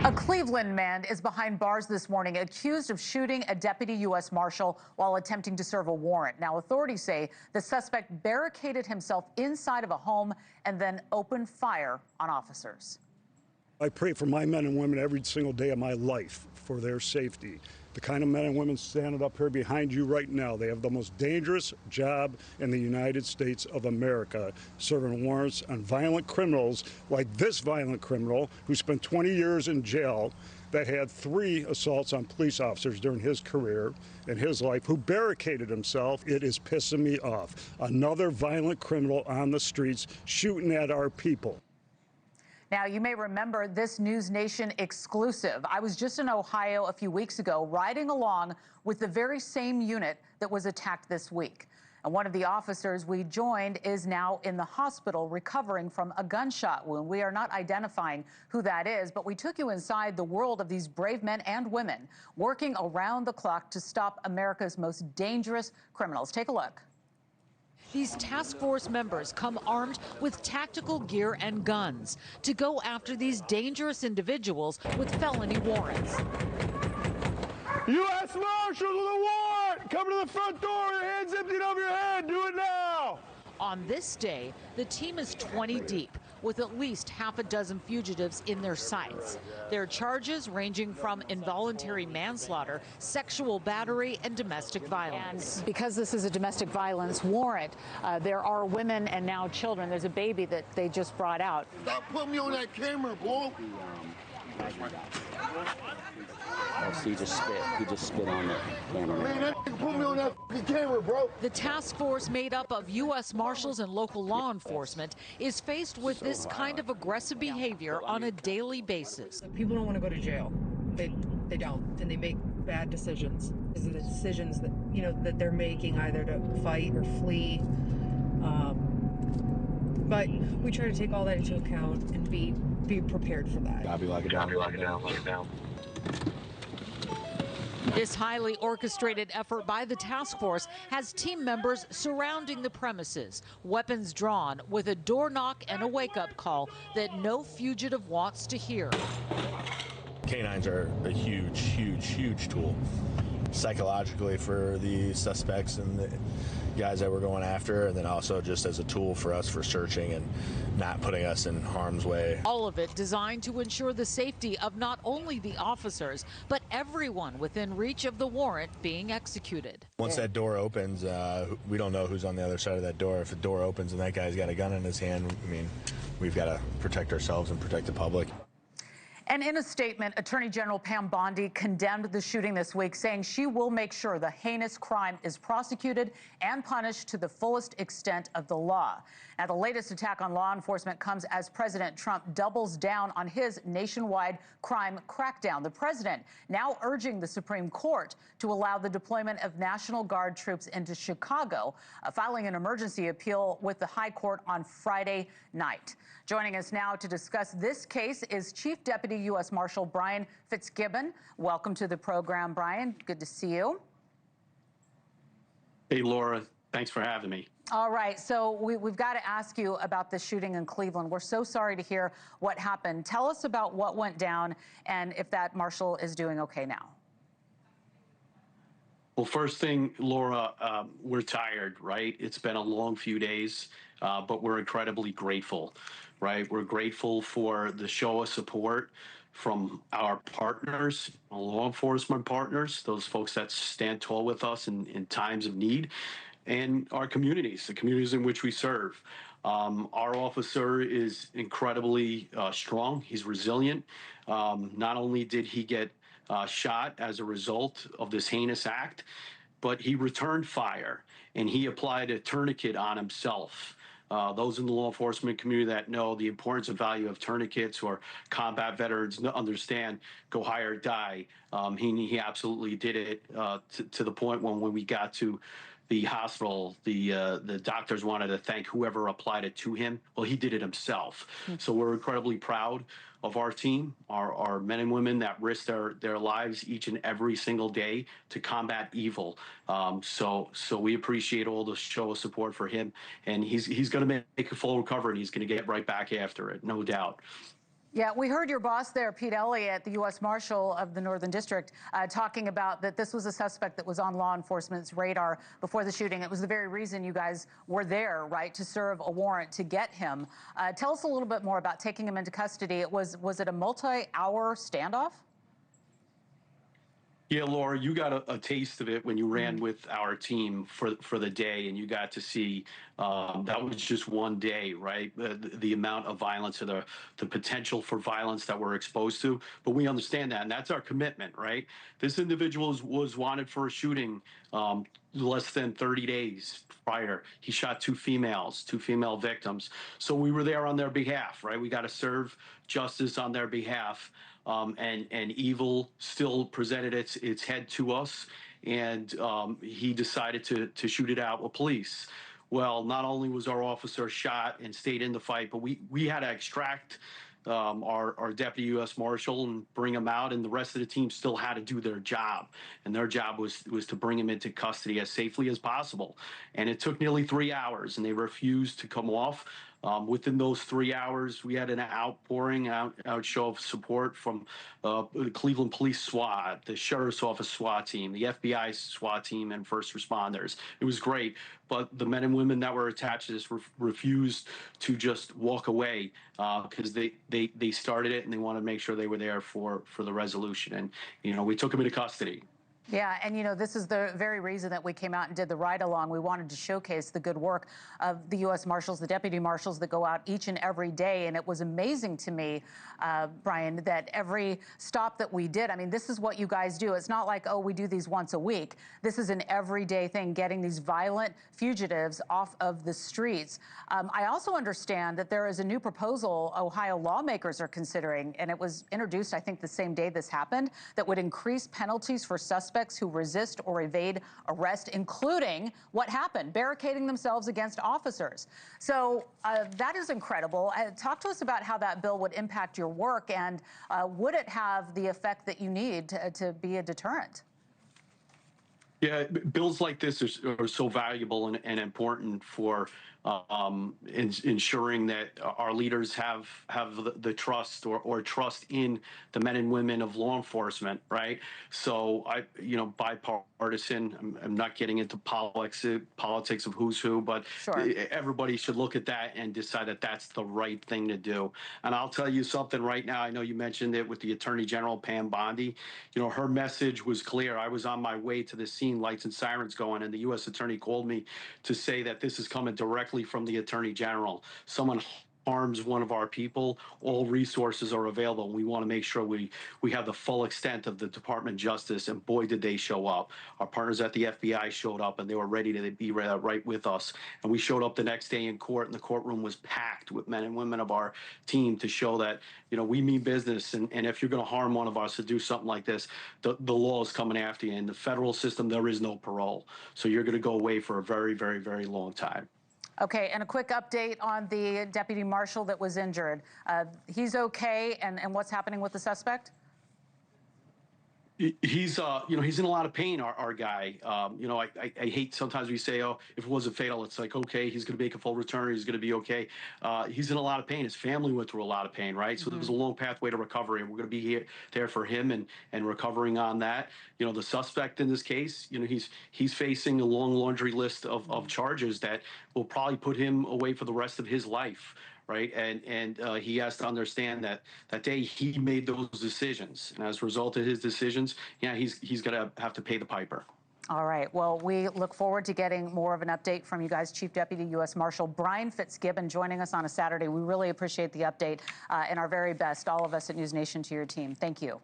A Cleveland man is behind bars this morning, accused of shooting a Deputy U.S. Marshal while attempting to serve a warrant. Now, authorities say the suspect barricaded himself inside of a home and then opened fire on officers. I pray for my men and women every single day of my life for their safety. The kind of men and women standing up here behind you right now, they have the most dangerous job in the United States of America, serving warrants on violent criminals like this violent criminal who spent 20 years in jail, that had 3 assaults on police officers during his career and his life, who barricaded himself. It is pissing me off. Another violent criminal on the streets shooting at our people. Now, you may remember this NewsNation exclusive. I was just in Ohio a few weeks ago, riding along with the very same unit that was attacked this week. And one of the officers we joined is now in the hospital recovering from a gunshot wound. We are not identifying who that is, but we took you inside the world of these brave men and women working around the clock to stop America's most dangerous criminals. Take a look. These task force members come armed with tactical gear and guns to go after these dangerous individuals with felony warrants. U.S. Marshals with a warrant! Come to the front door, your hands emptied over your head, do it now! On this day, the team is 20 deep, with at least half a dozen fugitives in their sights. Their charges ranging from involuntary manslaughter, sexual battery, and domestic violence. And because this is a domestic violence warrant, there are women and now children. There's a baby that they just brought out. Stop putting me on that camera, boy! Oh, so he just spit on the camera. Man, that nigga put me on that camera, bro. The task force, made up of U.S. Marshals and local law enforcement, is faced with this kind of aggressive behavior on a daily basis. People don't want to go to jail. They don't, and they make bad decisions. These are the decisions that, you know, that they're making, either to fight or flee. But we try to take all that into account and be prepared for that. Gotta be like it down. This highly orchestrated effort by the task force has team members surrounding the premises, weapons drawn, with a door knock and a wake-up call that no fugitive wants to hear. Canines are a huge tool psychologically for the suspects and the guys that we're going after, and then also just as a tool for us for searching and not putting us in harm's way. All of it designed to ensure the safety of not only the officers, but everyone within reach of the warrant being executed. Once that door opens, we don't know who's on the other side of that door. If the door opens and that guy's got a gun in his hand, I mean, we've got to protect ourselves and protect the public. And in a statement, Attorney General Pam Bondi condemned the shooting this week, saying she will make sure the heinous crime is prosecuted and punished to the fullest extent of the law. Now, the latest attack on law enforcement comes as President Trump doubles down on his nationwide crime crackdown. The president now urging the Supreme Court to allow the deployment of National Guard troops into Chicago, filing an emergency appeal with the High Court on Friday night. Joining us now to discuss this case is Chief Deputy U.S. Marshal Brian Fitzgibbon. Welcome to the program, Brian. Good to see you. Hey, Laura. Thanks for having me. All right. So we've got to ask you about the shooting in Cleveland. We're so sorry to hear what happened. Tell us about what went down and if that marshal is doing okay now. Well, first thing, Laura, we're tired, right? It's been a long few days, but we're incredibly grateful, right? We're grateful for the show of support from our partners, our law enforcement partners, those folks that stand tall with us in times of need, and our communities, the communities in which we serve. Our officer is incredibly strong. He's resilient. Not only did he get shot as a result of this heinous act, but he returned fire and he applied a tourniquet on himself. Those in the law enforcement community that know the importance and value of tourniquets, or combat veterans understand, go high or die. He absolutely did it to the point when we got to the hospital, the doctors wanted to thank whoever applied it to him. Well, he did it himself. So we're incredibly proud of our team, our men and women that risk their lives each and every single day to combat evil. So we appreciate all the show of support for him, and he's going to make a full recovery, and he's going to get right back after it, no doubt. Yeah, we heard your boss there, Pete Elliott, the U.S. Marshal of the Northern District, talking about that this was a suspect that was on law enforcement's radar before the shooting. It was the very reason you guys were there, right, to serve a warrant to get him. Tell us a little bit more about taking him into custody. Was it a multi-hour standoff? Yeah, Laura, you got a taste of it when you ran with our team for the day, and you got to see that was just one day, right? The amount of violence or the potential for violence that we're exposed to. But we understand that, and that's our commitment, right? This individual was wanted for a shooting less than 30 days prior. He shot two female victims. So we were there on their behalf, right? We got to serve justice on their behalf. And evil still presented its head to us, and he decided to shoot it out with police. Well, not only was our officer shot and stayed in the fight, but we had to extract our Deputy U.S. Marshal and bring him out, and the rest of the team still had to do their job. And their job was to bring him into custody as safely as possible. And it took nearly 3 hours, and they refused to come off. Within those 3 hours, we had an outpouring, show of support from the Cleveland Police SWAT, the Sheriff's Office SWAT team, the FBI SWAT team, and first responders. It was great, but the men and women that were attached to this refused to just walk away because they started it and they wanted to make sure they were there for the resolution. And, you know, we took them into custody. Yeah, and you know, this is the very reason that we came out and did the ride-along. We wanted to showcase the good work of the U.S. Marshals, the Deputy Marshals that go out each and every day. And it was amazing to me, Brian, that every stop that we did, I mean, this is what you guys do. It's not like, oh, we do these once a week. This is an everyday thing, getting these violent fugitives off of the streets. I also understand that there is a new proposal Ohio lawmakers are considering, and it was introduced, I think, the same day this happened, that would increase penalties for suspects who resist or evade arrest, including what happened, barricading themselves against officers. So that is incredible. Talk to us about how that bill would impact your work, and would it have the effect that you need to be a deterrent? Yeah, bills like this are so valuable and important for ensuring that our leaders have the trust or trust in the men and women of law enforcement, right? So bipartisan. I'm not getting into politics of who's who, but sure, everybody should look at that and decide that that's the right thing to do. And I'll tell you something right now. I know you mentioned it with the Attorney General Pam Bondi. You know, her message was clear. I was on my way to the scene, lights and sirens going, and the U.S. Attorney called me to say that this is coming directly from the Attorney General. Someone harms one of our people, all resources are available. We want to make sure we have the full extent of the Department of Justice, and boy, did they show up. Our partners at the FBI showed up, and they were ready to be right with us. And we showed up the next day in court, and the courtroom was packed with men and women of our team to show that, you know, we mean business, and if you're going to harm one of us to do something like this, the law is coming after you. In the federal system, there is no parole. So you're going to go away for a very, very, very long time. Okay, and a quick update on the Deputy Marshal that was injured. He's okay, and what's happening with the suspect? He's he's in a lot of pain, our guy. I hate sometimes we say, oh, if it wasn't fatal, it's like, okay, he's going to make a full return, he's going to be okay. He's in a lot of pain. His family went through a lot of pain, right? So there's a long pathway to recovery, and we're going to be there for him and recovering on that. You know, the suspect in this case, you know, he's facing a long laundry list of charges that will probably put him away for the rest of his life. Right, and he has to understand that day he made those decisions, and as a result of his decisions, yeah, he's gonna have to pay the piper. All right. Well, we look forward to getting more of an update from you guys. Chief Deputy U.S. Marshal Brian Fitzgibbon joining us on a Saturday. We really appreciate the update and our very best, all of us at NewsNation, to your team. Thank you.